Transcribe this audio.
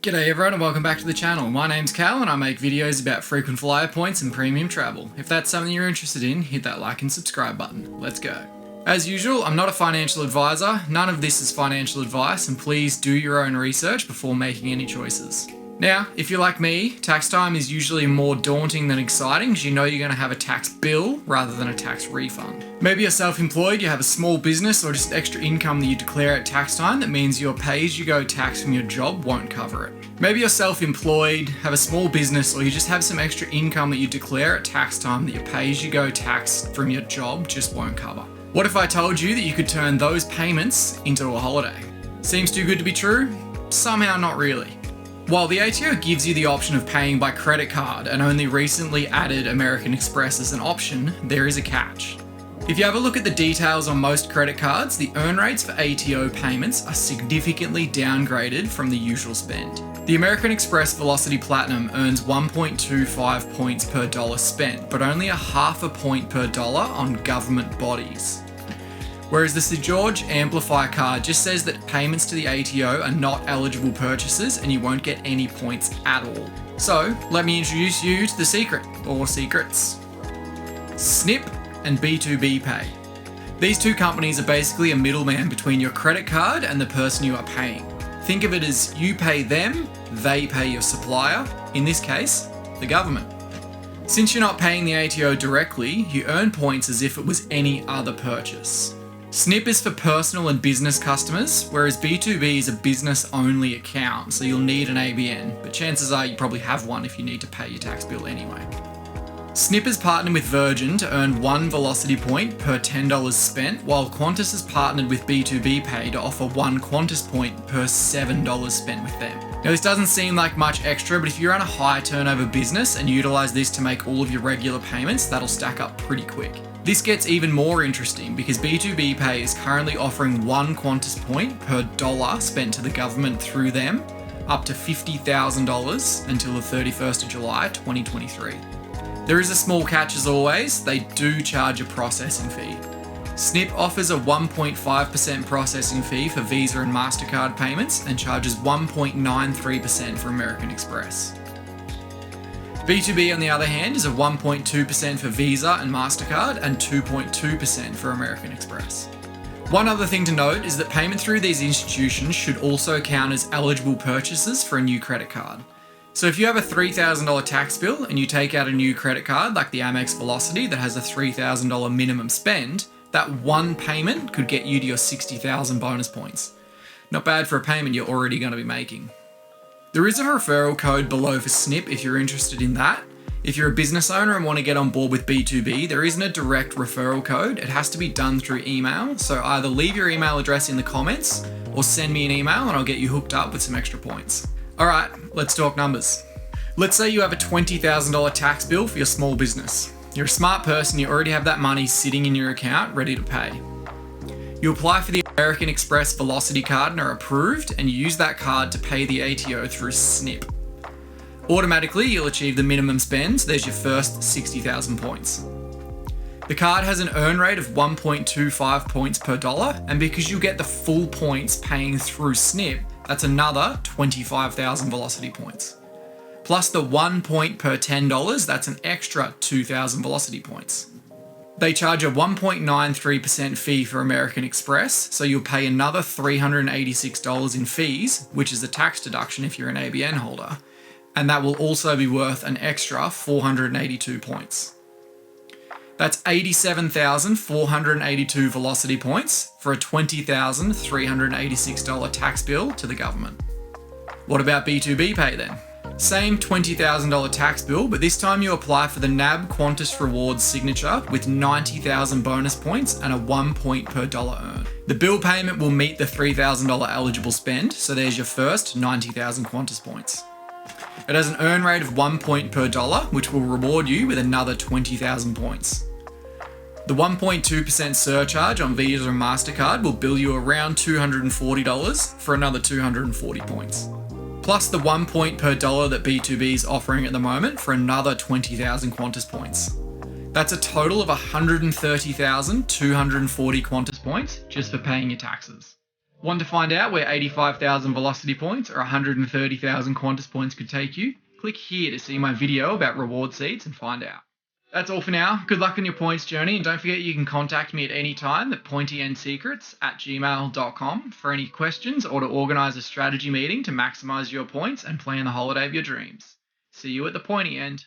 G'day everyone and welcome back to the channel. My name's Cal and I make videos about frequent flyer points and premium travel. If that's something you're interested in, hit that like and subscribe button. Let's go. As usual, I'm not a financial advisor, none of this is financial advice, and please do your own research before making any choices. Now, if you're like me, tax time is usually more daunting than exciting because you know you're going to have a tax bill rather than a tax refund. Maybe you're self-employed, you have a small business or just extra income that you declare at tax time that means your pay-as-you-go tax from your job won't cover it. Maybe you're self-employed, have a small business, or you just have some extra income that you declare at tax time that your pay-as-you-go tax from your job just won't cover. What if I told you that you could turn those payments into a holiday? Seems too good to be true? Somehow not really. While the ATO gives you the option of paying by credit card and only recently added American Express as an option, there is a catch. If you have a look at the details on most credit cards, the earn rates for ATO payments are significantly downgraded from the usual spend. The American Express Velocity Platinum earns 1.25 points per dollar spent, but only a half a point per dollar on government bodies. Whereas the St. George Amplify card just says that payments to the ATO are not eligible purchases and you won't get any points at all. So, let me introduce you to the secret, or secrets. Snip and B2B Pay. These two companies are basically a middleman between your credit card and the person you are paying. Think of it as you pay them, they pay your supplier, in this case, the government. Since you're not paying the ATO directly, you earn points as if it was any other purchase. Snip is for personal and business customers, whereas B2B is a business-only account, so you'll need an ABN, but chances are you probably have one if you need to pay your tax bill anyway. Snip is partnered with Virgin to earn 1 Velocity point per $10 spent, while Qantas is partnered with B2B Pay to offer 1 Qantas point per $7 spent with them. Now this doesn't seem like much extra, but if you're on a high turnover business and utilize this to make all of your regular payments, that'll stack up pretty quick. This gets even more interesting because B2B Pay is currently offering 1 Qantas point per dollar spent to the government through them, up to $50,000 until the 31st of July 2023. There is a small catch as always, they do charge a processing fee. Snip offers a 1.5% processing fee for Visa and MasterCard payments and charges 1.93% for American Express. B2B on the other hand is a 1.2% for Visa and MasterCard and 2.2% for American Express. One other thing to note is that payment through these institutions should also count as eligible purchases for a new credit card. So if you have a $3,000 tax bill and you take out a new credit card like the Amex Velocity that has a $3,000 minimum spend, that one payment could get you to your 60,000 bonus points. Not bad for a payment you're already going to be making. There is a referral code below for Snip if you're interested in that. If you're a business owner and want to get on board with B2B, there isn't a direct referral code. It has to be done through email, so either leave your email address in the comments or send me an email and I'll get you hooked up with some extra points. Alright, let's talk numbers. Let's say you have a $20,000 tax bill for your small business. You're a smart person, you already have that money sitting in your account ready to pay. You apply for the American Express Velocity card and are approved, and you use that card to pay the ATO through Snip. Automatically, you'll achieve the minimum spend, so there's your first 60,000 points. The card has an earn rate of 1.25 points per dollar, and because you get the full points paying through Snip, that's another 25,000 Velocity points. Plus the 1 point per $10, that's an extra 2,000 Velocity points. They charge a 1.93% fee for American Express, so you'll pay another $386 in fees, which is a tax deduction if you're an ABN holder, and that will also be worth an extra 482 points. That's 87,482 Velocity points for a $20,386 tax bill to the government. What about B2B Pay then? Same $20,000 tax bill, but this time you apply for the NAB Qantas Rewards signature with 90,000 bonus points and a 1 point per dollar earn. The bill payment will meet the $3,000 eligible spend, so there's your first 90,000 Qantas points. It has an earn rate of 1 point per dollar, which will reward you with another 20,000 points. The 1.2% surcharge on Visa and MasterCard will bill you around $240 for another 240 points. Plus the 1 point per dollar that B2B is offering at the moment for another 20,000 Qantas points. That's a total of 130,240 Qantas points just for paying your taxes. Want to find out where 85,000 velocity points or 130,000 Qantas points could take you? Click here to see my video about reward seats and find out. That's all for now. Good luck on your points journey, and don't forget you can contact me at any time at pointynsecrets@gmail.com for any questions or to organise a strategy meeting to maximise your points and plan the holiday of your dreams. See you at the pointy end.